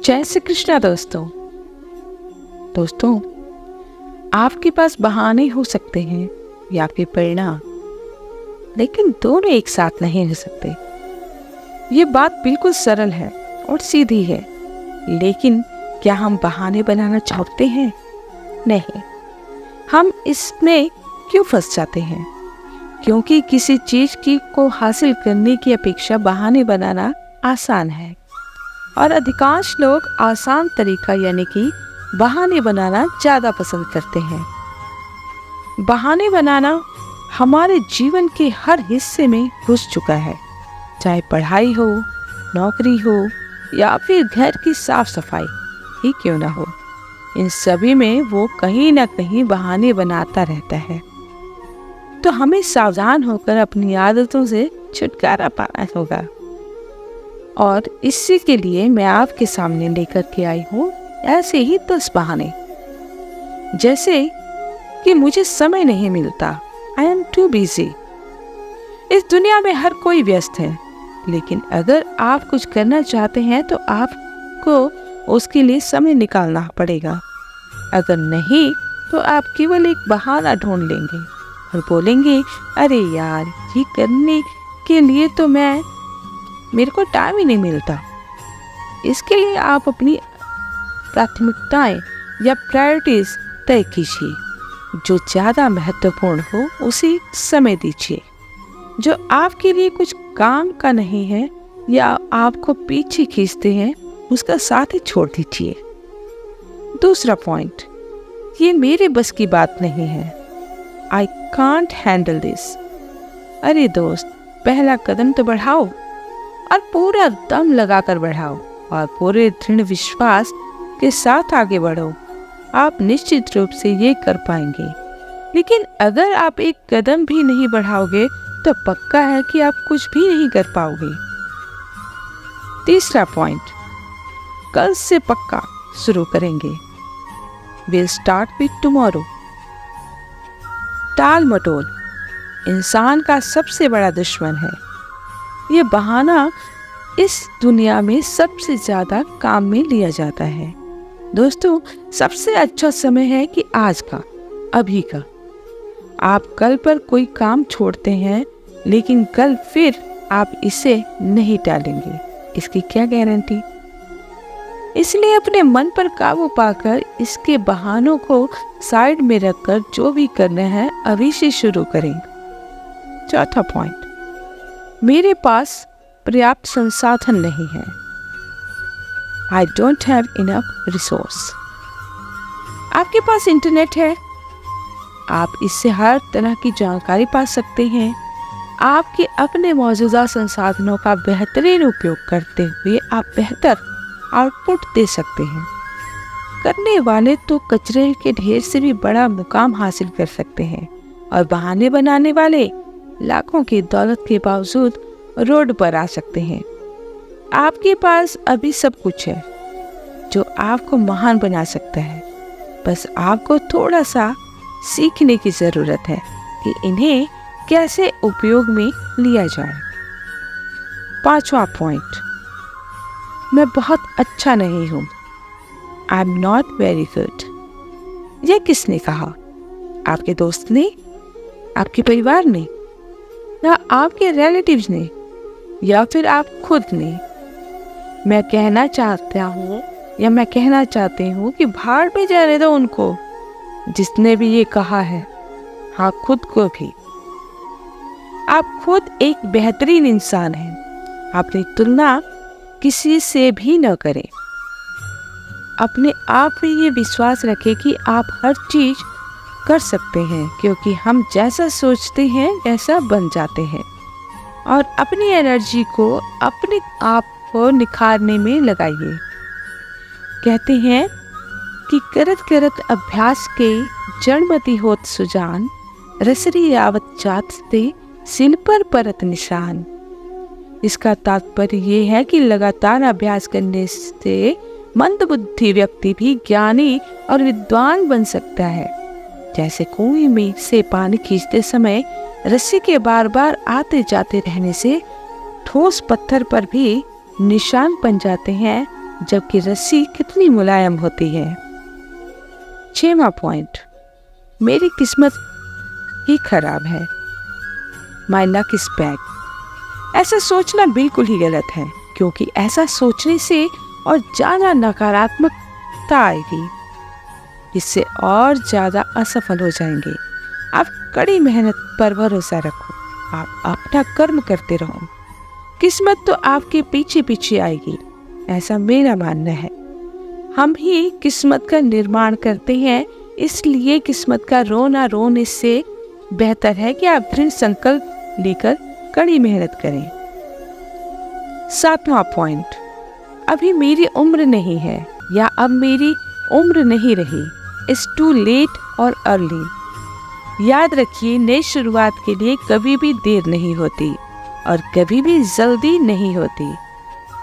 जय श्री कृष्णा दोस्तों, आपके पास बहाने हो सकते हैं या फिर परिणाम, लेकिन दोनों एक साथ नहीं रह सकते। ये बात बिल्कुल सरल है और सीधी है, लेकिन क्या हम बहाने बनाना चाहते हैं? नहीं। हम इसमें क्यों फंस जाते हैं? क्योंकि किसी चीज को हासिल करने की अपेक्षा बहाने बनाना आसान है, और अधिकांश लोग आसान तरीका यानी कि बहाने बनाना ज़्यादा पसंद करते हैं। बहाने बनाना हमारे जीवन के हर हिस्से में घुस चुका है, चाहे पढ़ाई हो, नौकरी हो या फिर घर की साफ सफाई ही क्यों ना हो। इन सभी में वो कहीं ना कहीं बहाने बनाता रहता है। तो हमें सावधान होकर अपनी आदतों से छुटकारा पाना होगा, और इसी के लिए मैं आपके सामने लेकर के आई हूँ ऐसे ही 10 बहाने। जैसे कि मुझे समय नहीं मिलता, आई एम टू बिजी। इस दुनिया में हर कोई व्यस्त है, लेकिन अगर आप कुछ करना चाहते हैं तो आपको उसके लिए समय निकालना पड़ेगा। अगर नहीं तो आप केवल एक बहाना ढूंढ लेंगे और बोलेंगे, अरे यार, ये करने के लिए तो मेरे को टाइम ही नहीं मिलता। इसके लिए आप अपनी प्राथमिकताएं या प्रायोरिटीज तय कीजिए। जो ज़्यादा महत्वपूर्ण हो उसे समय दीजिए। जो आपके लिए कुछ काम का नहीं है या आपको पीछे खींचते हैं, उसका साथ ही छोड़ दीजिए। दूसरा पॉइंट, ये मेरे बस की बात नहीं है, आई कांट हैंडल दिस। अरे दोस्त, पहला कदम तो बढ़ाओ, और पूरा दम लगाकर बढ़ाओ और पूरे दृढ़ विश्वास के साथ आगे बढ़ो। आप निश्चित रूप से ये कर पाएंगे। लेकिन अगर आप एक कदम भी नहीं बढ़ाओगे तो पक्का है कि आप कुछ भी नहीं कर पाओगे। तीसरा पॉइंट, कल से पक्का शुरू करेंगे। Will start with tomorrow. टाल मटोल इंसान का सबसे बड़ा दुश्मन है। ये बहाना इस दुनिया में सबसे ज्यादा काम में लिया जाता है। दोस्तों, सबसे अच्छा समय है कि आज का, अभी का। आप कल पर कोई काम छोड़ते हैं, लेकिन कल फिर आप इसे नहीं टालेंगे, इसकी क्या गारंटी? इसलिए अपने मन पर काबू पाकर इसके बहानों को साइड में रखकर जो भी करना है अभी से शुरू करें। चौथा पॉइंट, मेरे पास पर्याप्त संसाधन नहीं है। I don't have enough resource. आपके पास इंटरनेट है, आप इससे हर तरह की जानकारी पा सकते हैं। आपके अपने मौजूदा संसाधनों का बेहतरीन उपयोग करते हुए आप बेहतर आउटपुट दे सकते हैं। करने वाले तो कचरे के ढेर से भी बड़ा मुकाम हासिल कर सकते हैं, और बहाने बनाने वाले लाखों की दौलत के बावजूद रोड पर आ सकते हैं। आपके पास अभी सब कुछ है जो आपको महान बना सकता है। बस आपको थोड़ा सा सीखने की जरूरत है कि इन्हें कैसे उपयोग में लिया जाए। पांचवा पॉइंट, मैं बहुत अच्छा नहीं हूं। I am not very good. यह किसने कहा? आपके दोस्त ने, आपके परिवार ने, या आपके रिलेटिव्स ने, या फिर आप खुद ने? मैं कहना चाहती हूँ कि भाड़ में जाने दो उनको, जिसने भी ये कहा है। हाँ, खुद को भी। आप खुद एक बेहतरीन इंसान हैं। अपनी तुलना किसी से भी न करें। अपने आप में ये विश्वास रखें कि आप हर चीज कर सकते हैं, क्योंकि हम जैसा सोचते हैं वैसा बन जाते हैं। और अपनी एनर्जी को अपने आप को निखारने में लगाइए। कहते हैं कि करत करत अभ्यास के जड़मती होत सुजान, रसरी आवत जात ते सिल पर परत निशान। इसका तात्पर्य ये है कि लगातार अभ्यास करने से मंदबुद्धि व्यक्ति भी ज्ञानी और विद्वान बन सकता है। जैसे कुएं में से पानी खींचते समय रस्सी के बार बार आते जाते रहने से ठोस पत्थर पर भी निशान बन जाते हैं, जबकि रस्सी कितनी मुलायम होती है। 6वां पॉइंट, मेरी किस्मत ही खराब है। My luck is bad. ऐसा सोचना बिल्कुल ही गलत है, क्योंकि ऐसा सोचने से और ज़्यादा नकारात्मकता आएगी, इससे और ज़्यादा असफल हो जाएंगे। आप कड़ी मेहनत पर भरोसा रखो, आप अपना कर्म करते रहो, किस्मत तो आपके पीछे पीछे आएगी, ऐसा मेरा मानना है। हम ही किस्मत का निर्माण करते हैं, इसलिए किस्मत का रोना रोने से बेहतर है कि आप दृढ़ संकल्प लेकर कड़ी मेहनत करें। 7वां पॉइंट, अभी मेरी उम्र नहीं है या अब मेरी उम्र नहीं रही। इट्स टू लेट और अर्ली। याद रखिए, नई शुरुआत के लिए कभी भी देर नहीं होती और कभी भी जल्दी नहीं होती।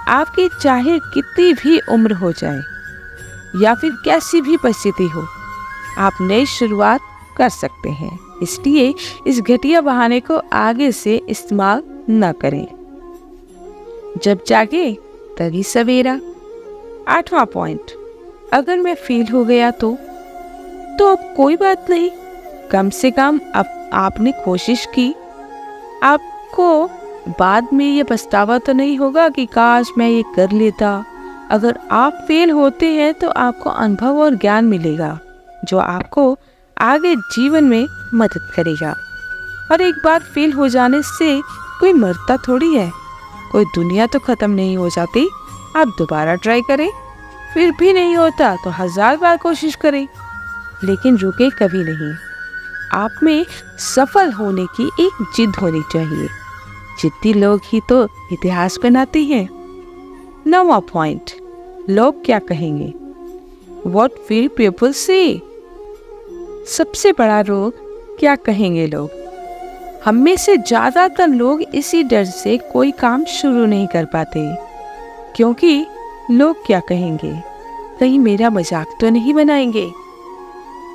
आपकी चाहे कितनी भी उम्र हो जाए या फिर कैसी भी परिस्थिति हो, आप नई शुरुआत कर सकते हैं। इसलिए इस घटिया बहाने को आगे से इस्तेमाल न करें। जब जागे तभी सवेरा। 8वां पॉइंट, अगर मैं फेल हो गया तो अब कोई बात नहीं, कम से कम अब आपने कोशिश की। आपको बाद में ये पछतावा तो नहीं होगा कि काश मैं ये कर लेता। अगर आप फेल होते हैं तो आपको अनुभव और ज्ञान मिलेगा, जो आपको आगे जीवन में मदद करेगा। और एक बार फेल हो जाने से कोई मरता थोड़ी है, कोई दुनिया तो खत्म नहीं हो जाती। आप दोबारा ट्राई करें, फिर भी नहीं होता तो 1000 बार कोशिश करें, लेकिन रुके कभी नहीं। आप में सफल होने की एक जिद होनी चाहिए। जिद्दी लोग ही तो इतिहास बनाते हैं। 9वां पॉइंट, लोग क्या कहेंगे? What will people say? सबसे बड़ा रोग, क्या कहेंगे लोग। हम में से ज्यादातर लोग इसी डर से कोई काम शुरू नहीं कर पाते, क्योंकि लोग क्या कहेंगे, कहीं मेरा मजाक तो नहीं बनाएंगे,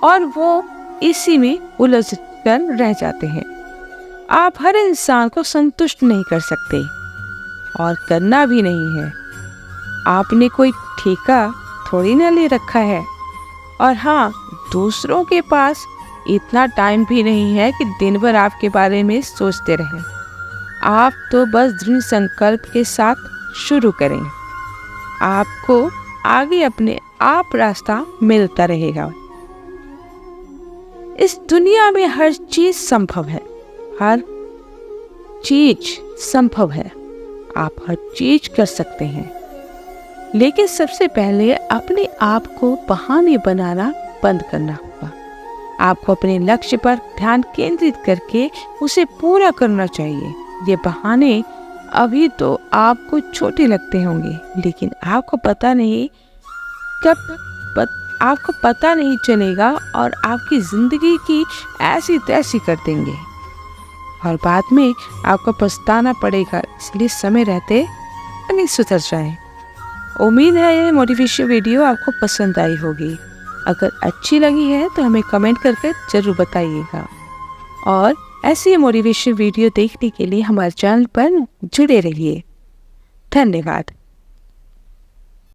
और वो इसी में उलझ कर रह जाते हैं। आप हर इंसान को संतुष्ट नहीं कर सकते और करना भी नहीं है। आपने कोई ठेका थोड़ी ना ले रखा है। और हाँ, दूसरों के पास इतना टाइम भी नहीं है कि दिन भर आपके बारे में सोचते रहें। आप तो बस दृढ़ संकल्प के साथ शुरू करें, आपको आगे अपने आप रास्ता मिलता रहेगा। इस दुनिया में हर चीज संभव है, हर चीज संभव है। आप हर चीज कर सकते हैं, लेकिन सबसे पहले अपने आप को बहाने बनाना बंद करना होगा। आपको अपने लक्ष्य पर ध्यान केंद्रित करके उसे पूरा करना चाहिए। ये बहाने अभी तो आपको छोटे लगते होंगे, लेकिन आपको पता नहीं आपको पता नहीं चलेगा और आपकी जिंदगी की ऐसी तैसी कर देंगे और बाद में आपको पछताना पड़ेगा। इसलिए समय रहते नहीं सुधर जाए। उम्मीद है ये मोटिवेशन वीडियो आपको पसंद आई होगी। अगर अच्छी लगी है तो हमें कमेंट करके जरूर बताइएगा, और ऐसी मोटिवेशन वीडियो देखने के लिए हमारे चैनल पर जुड़े रहिए। धन्यवाद।